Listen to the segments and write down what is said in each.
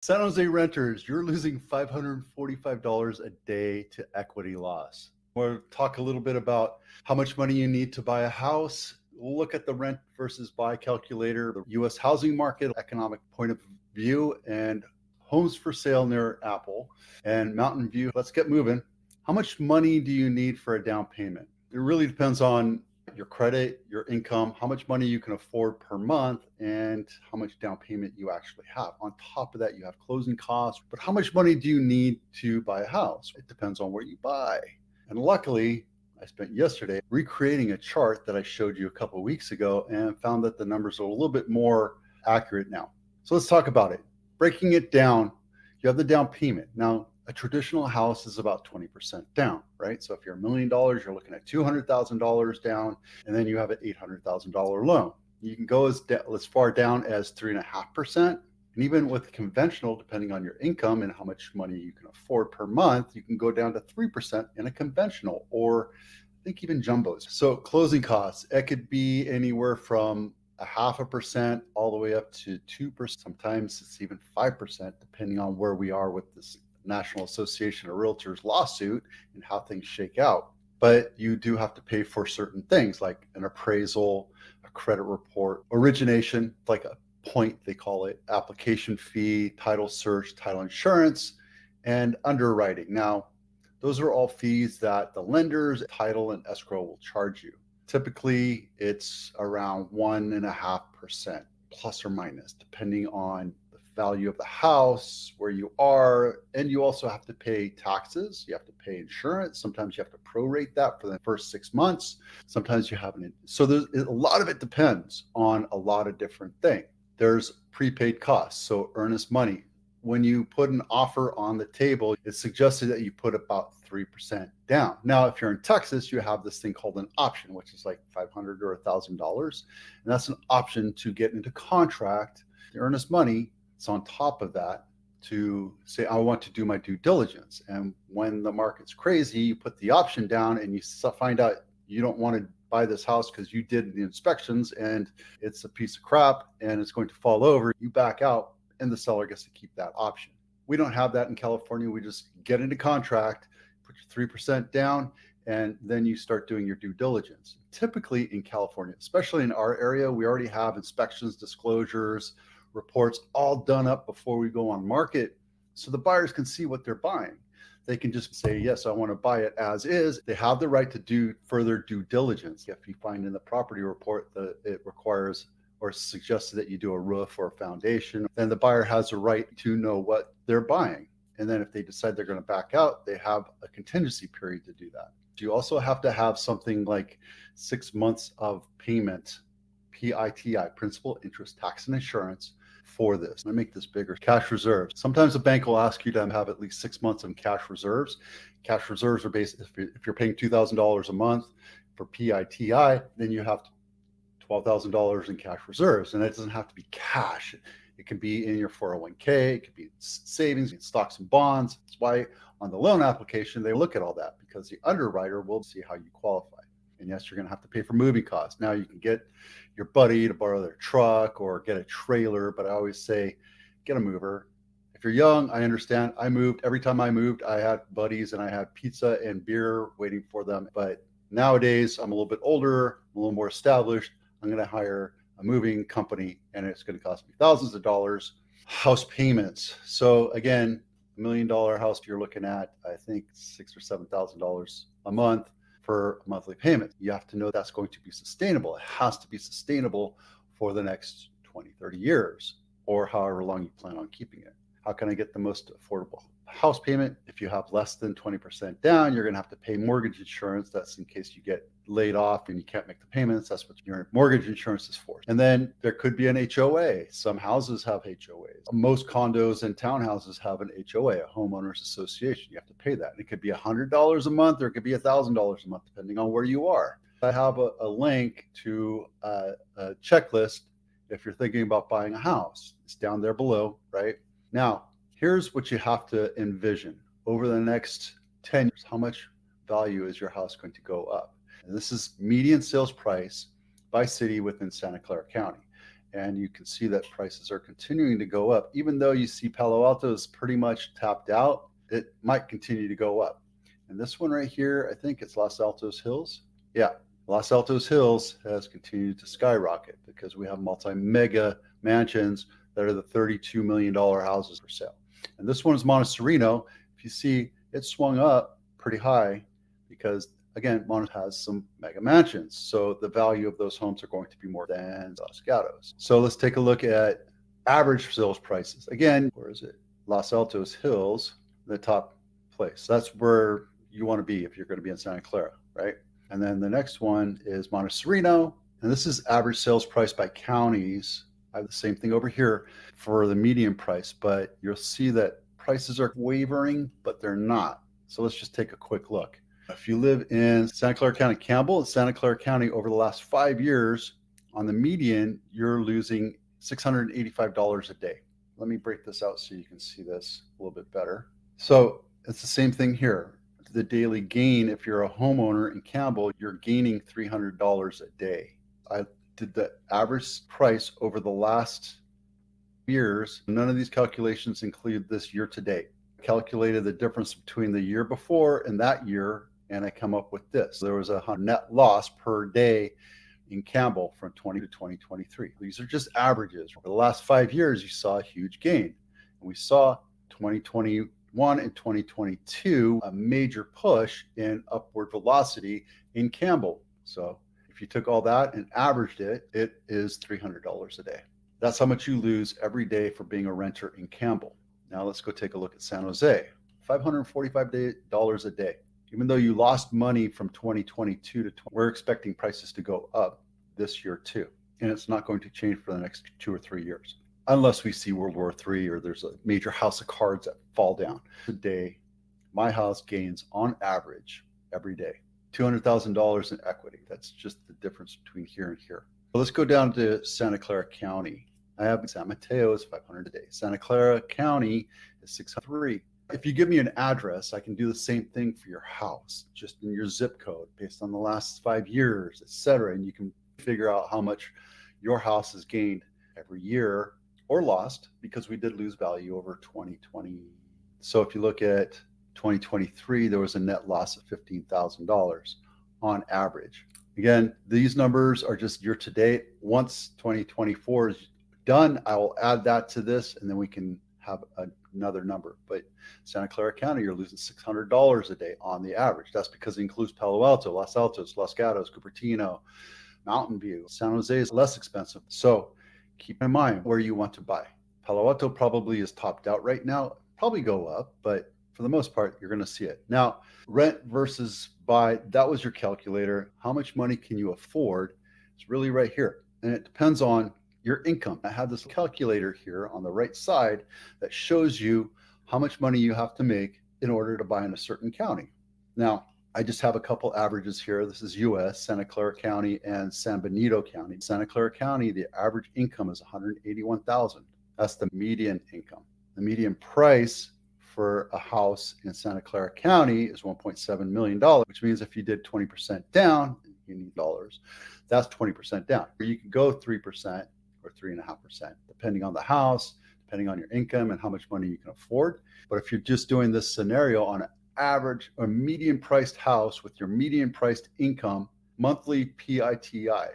San Jose renters, you're losing $545 a day to equity loss. We'll talk a little bit about how much money you need to buy a house. We'll look at the rent versus buy calculator, the US housing market, economic point of view, and homes for sale near Apple and Mountain View. Let's get moving. How much money do you need for a down payment? It really depends on your credit, your income, how much money you can afford per month, and how much down payment you actually have. On top of that, you have closing costs. But how much money do you need to buy a house? It depends on where you buy. And luckily, I spent yesterday recreating a chart that I showed you a couple of weeks ago and found that the numbers are a little bit more accurate now. So let's talk about it. Breaking it down, you have the down payment. Now, a traditional house is about 20% down, right? So if you're $1 million, you're looking at $200,000 down, and then you have an $800,000 loan. You can go as far down as 3.5%. And even with conventional, depending on your income and how much money you can afford per month, you can go down to 3% in a conventional, or I think even jumbos. So closing costs, it could be anywhere from 0.5% all the way up to 2%. Sometimes it's even 5%, depending on where we are with this National Association of Realtors lawsuit and how things shake out. But you do have to pay for certain things like an appraisal, a credit report, origination, like a point, they call it, application fee, title search, title insurance, and underwriting. Now, those are all fees that the lenders, title, and escrow will charge you. Typically, it's around 1.5% plus or minus, depending on the value of the house, where you are, and you also have to pay taxes. You have to pay insurance. Sometimes you have to prorate that for the first 6 months. Sometimes you haven't. So there's a lot of it depends on a lot of different things. There's prepaid costs, so earnest money. When you put an offer on the table, it's suggested that you put about 3% down. Now, if you're in Texas, you have this thing called an option, which is like $500 or $1,000. And that's an option to get into contract. The earnest money is on top of that to say, I want to do my due diligence. And when the market's crazy, you put the option down and you find out you don't want to buy this house because you did the inspections and it's a piece of crap and it's going to fall over. You back out and the seller gets to keep that option. We don't have that in California. We just get into contract, put your 3% down, and then you start doing your due diligence. Typically in California, especially in our area, we already have inspections, disclosures, reports all done up before we go on market, so the buyers can see what they're buying. They can just say, yes, I want to buy it as is. They have the right to do further due diligence. If you find in the property report that it requires or suggests that you do a roof or a foundation, then the buyer has a right to know what they're buying. And then if they decide they're going to back out, they have a contingency period to do that. You also have to have something like 6 months of payment, PITI, principal, interest, tax, and insurance, for this. I make this bigger. Cash reserves. Sometimes a bank will ask you to have at least 6 months of cash reserves. Cash reserves are based, if you're paying $2,000 a month for PITI, then you have $12,000 in cash reserves. And it doesn't have to be cash. It can be in your 401k, it could be savings, stocks and bonds. That's why on the loan application, they look at all that, because the underwriter will see how you qualify. And yes, you're going to have to pay for moving costs. Now you can get your buddy to borrow their truck or get a trailer, but I always say, get a mover. If you're young, I understand. I moved. Every time I moved, I had buddies and I had pizza and beer waiting for them. But nowadays, I'm a little bit older, a little more established. I'm going to hire a moving company and it's going to cost me thousands of dollars. House payments. So again, $1 million house, you're looking at, I think, $6,000 or $7,000 a month for a monthly payment. You have to know that's going to be sustainable. It has to be sustainable for the next 20, 30 years, or however long you plan on keeping it. How can I get the most affordable house payment? If you have less than 20% down, you're going to have to pay mortgage insurance. That's in case you get laid off and you can't make the payments. That's what your mortgage insurance is for. And then there could be an HOA. Some houses have HOAs. Most condos and townhouses have an HOA, a homeowners association. You have to pay that. And it could be $100 a month, or it could be $1,000 a month, depending on where you are. I have a link to a checklist if you're thinking about buying a house. It's down there below, right? Now, here's what you have to envision. Over the next 10 years, how much value is your house going to go up? And this is median sales price by city within Santa Clara County. And you can see that prices are continuing to go up. Even though you see Palo Alto is pretty much tapped out, it might continue to go up. And this one right here, I think it's Los Altos Hills. Yeah, Los Altos Hills has continued to skyrocket because we have multi-mega mansions that are the $32 million houses for sale. And this one is Montecito. If you see, it swung up pretty high because, again, Montecito has some mega mansions. So the value of those homes are going to be more than Los Gatos. So let's take a look at average sales prices. Again, where is it? Los Altos Hills, the top place. That's where you want to be if you're going to be in Santa Clara, right? And then the next one is Montecito. And this is average sales price by counties. I have the same thing over here for the median price, but you'll see that prices are wavering, but they're not. So let's just take a quick look. If you live in Santa Clara County, Campbell, Santa Clara County, over the last 5 years, on the median, you're losing $685 a day. Let me break this out so you can see this a little bit better. So it's the same thing here. The daily gain, if you're a homeowner in Campbell, you're gaining $300 a day. I did the average price over the last years. None of these calculations include this year to date. I calculated the difference between the year before and that year, and I come up with this. There was a net loss per day in Campbell from 20 to 2023. These are just averages. For the last 5 years, you saw a huge gain. And we saw 2021 and 2022, a major push in upward velocity in Campbell. So if you took all that and averaged it, it is $300 a day. That's how much you lose every day for being a renter in Campbell. Now let's go take a look at San Jose. $545 a day. Even though you lost money from 2022 to we're expecting prices to go up this year too. And it's not going to change for the next 2 or 3 years. Unless we see World War III or there's a major house of cards that fall down. Today, my house gains on average every day $200,000 in equity. That's just the difference between here and here. So let's go down to Santa Clara County. I have San Mateo is $500 a day. Santa Clara County is $603. If you give me an address, I can do the same thing for your house, just in your zip code based on the last 5 years, etc. And you can figure out how much your house has gained every year or lost, because we did lose value over 2020. So if you look at 2023, there was a net loss of $15,000 on average. Again, these numbers are just year to date. Once 2024 is done, I will add that to this and then we can have another number. But Santa Clara County, you're losing $600 a day on the average. That's because it includes Palo Alto, Los Altos, Los Gatos, Cupertino, Mountain View. San Jose is less expensive. So keep in mind where you want to buy. Palo Alto probably is topped out right now, probably go up, but for the most part, you're going to see it. Now, rent versus buy, that was your calculator. How much money can you afford? It's really right here. And it depends on your income. I have this calculator here on the right side that shows you how much money you have to make in order to buy in a certain county. Now, I just have a couple averages here. This is US, Santa Clara County and San Benito County. Santa Clara County, the average income is $181,000. That's the median income. The median price for a house in Santa Clara County is $1.7 million, which means if you did 20% down, you need dollars. That's 20% down. Or you can go 3% or 3.5%, depending on the house, depending on your income and how much money you can afford. But if you're just doing this scenario on an average or median priced house with your median priced income, monthly PITI,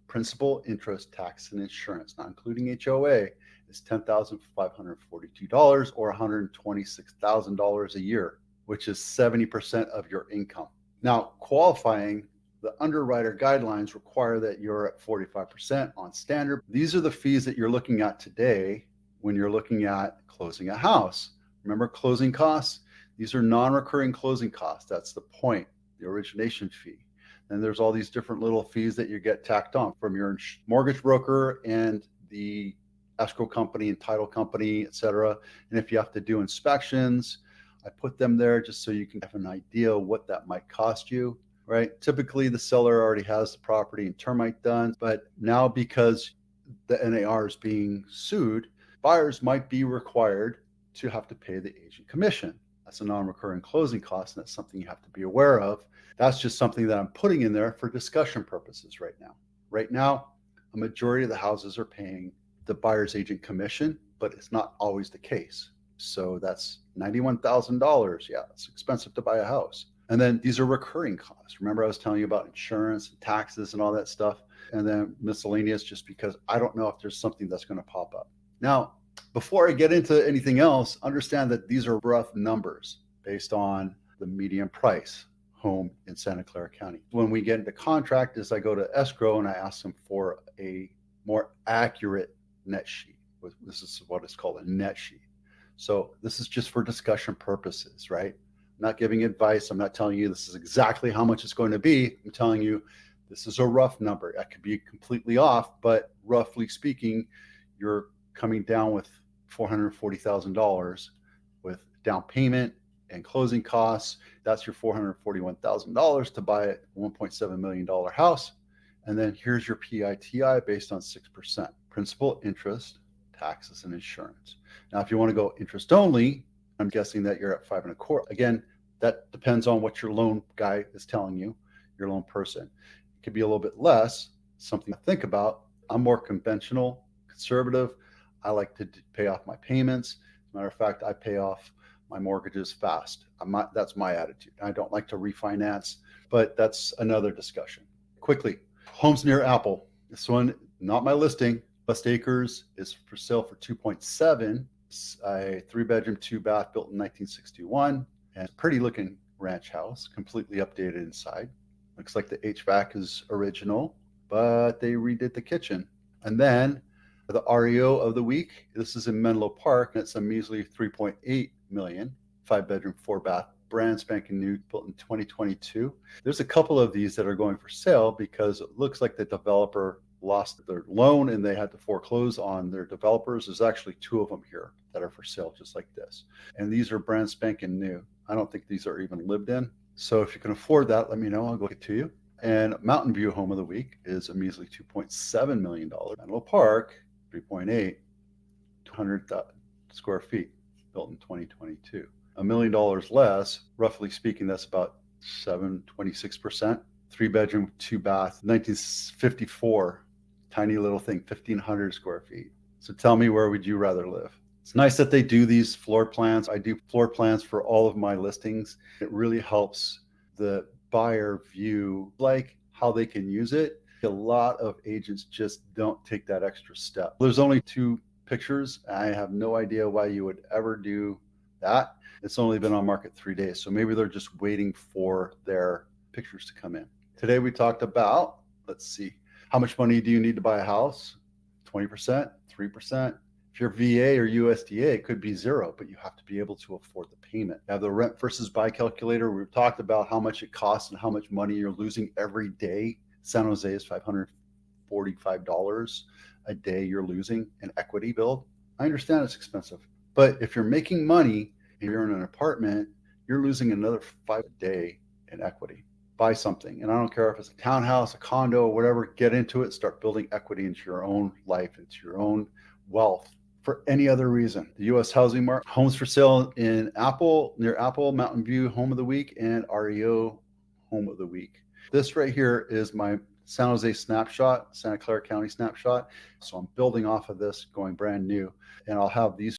principal, interest, tax, and insurance, not including HOA, is $10,542 or $126,000 a year, which is 70% of your income. Now, qualifying, the underwriter guidelines require that you're at 45% on standard. These are the fees that you're looking at today when you're looking at closing a house. Remember closing costs? These are non-recurring closing costs. That's the point, the origination fee. And there's all these different little fees that you get tacked on from your mortgage broker and the escrow company and title company, et cetera. And if you have to do inspections, I put them there just so you can have an idea what that might cost you, right? Typically, the seller already has the property and termite done, but now because the NAR is being sued, buyers might be required to have to pay the agent commission. That's a non-recurring closing cost, and that's something you have to be aware of. That's just something that I'm putting in there for discussion purposes right now. Right now, a majority of the houses are paying the buyer's agent commission, but it's not always the case. So that's $91,000. Yeah, it's expensive to buy a house. And then these are recurring costs. Remember, I was telling you about insurance and taxes and all that stuff. And then miscellaneous, just because I don't know if there's something that's going to pop up. Now, before I get into anything else, understand that these are rough numbers based on the median price home in Santa Clara County. When we get into contract, is I go to escrow and I ask them for a more accurate net sheet. This is what is called a net sheet. So this is just for discussion purposes, right? I'm not giving advice. I'm not telling you this is exactly how much it's going to be. I'm telling you this is a rough number. That could be completely off, but roughly speaking, you're coming down with $440,000 with down payment and closing costs. That's your $441,000 to buy a $1.7 million house. And then here's your PITI based on 6%, principal, interest, taxes, and insurance. Now, if you want to go interest only, I'm guessing that you're at 5.25. Again, that depends on what your loan guy is telling you, your loan person. It could be a little bit less, something to think about. I'm more conventional, conservative. I like to pay off my payments. As a matter of fact, I pay off my mortgages fast. That's my attitude. I don't like to refinance, but that's another discussion. Quickly, homes near Apple. This one, not my listing. West Acres is for sale for 2.7. A 3-bedroom, 2-bath built in 1961, and a pretty looking ranch house, completely updated inside. Looks like the HVAC is original, but they redid the kitchen. And then the REO of the week, this is in Menlo Park, and it's a measly 3.8 million, 5-bedroom, 4-bath, brand spanking new, built in 2022. There's a couple of these that are going for sale because it looks like the developer lost their loan and they had to foreclose on their developers. There's actually 2 of them here that are for sale, just like this. And these are brand spanking new. I don't think these are even lived in. So if you can afford that, let me know. I'll go get to you. And Mountain View home of the week is a measly $2.7 million. Menlo Park, 3.8, 200 square feet, built in 2022. $1 million less, roughly speaking, that's about 26%. 3-bedroom, 2-bath, 1954, tiny little thing, 1,500 square feet. So tell me, where would you rather live? It's nice that they do these floor plans. I do floor plans for all of my listings. It really helps the buyer view like how they can use it. A lot of agents just don't take that extra step. There's only 2 pictures. I have no idea why you would ever do that. It's only been on market 3 days. So maybe they're just waiting for their pictures to come in. Today we talked about, let's see, how much money do you need to buy a house? 20%, 3%. If you're VA or USDA, it could be 0, but you have to be able to afford the payment. You have the rent versus buy calculator. We've talked about how much it costs and how much money you're losing every day. San Jose is $545 a day you're losing in equity build. I understand it's expensive, but if you're making money and you're in an apartment, you're losing another $5 a day in equity. Buy something. And I don't care if it's a townhouse, a condo, whatever, get into it, start building equity into your own life, into your own wealth. For any other reason, the U.S. housing market, homes for sale in Apple, near Apple, Mountain View home of the week, and REO home of the week. This right here is my San Jose snapshot, Santa Clara County snapshot. So I'm building off of this, going brand new, and I'll have these